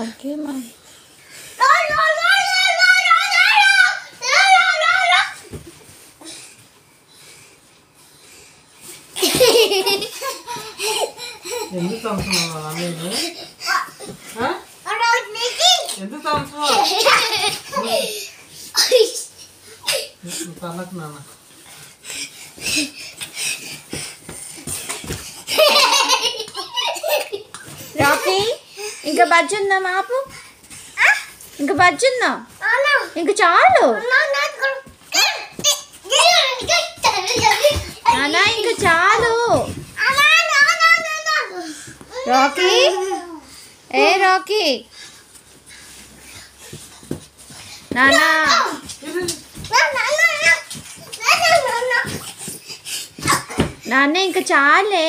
తగ్గేమా ఎందుకు తమ్ముతున్నావా నేను ఎందుకు తమ్ముతున్నావు తనకు నాన్న రాకీ ఇంకా బజ్జుందా మాపు ఇంకా బజ్జుందా ఇంకా చాలు నానా ఇంకా చాలు రాకీ ఏ రాకీ నానా నాన్న ఇంకా చాలే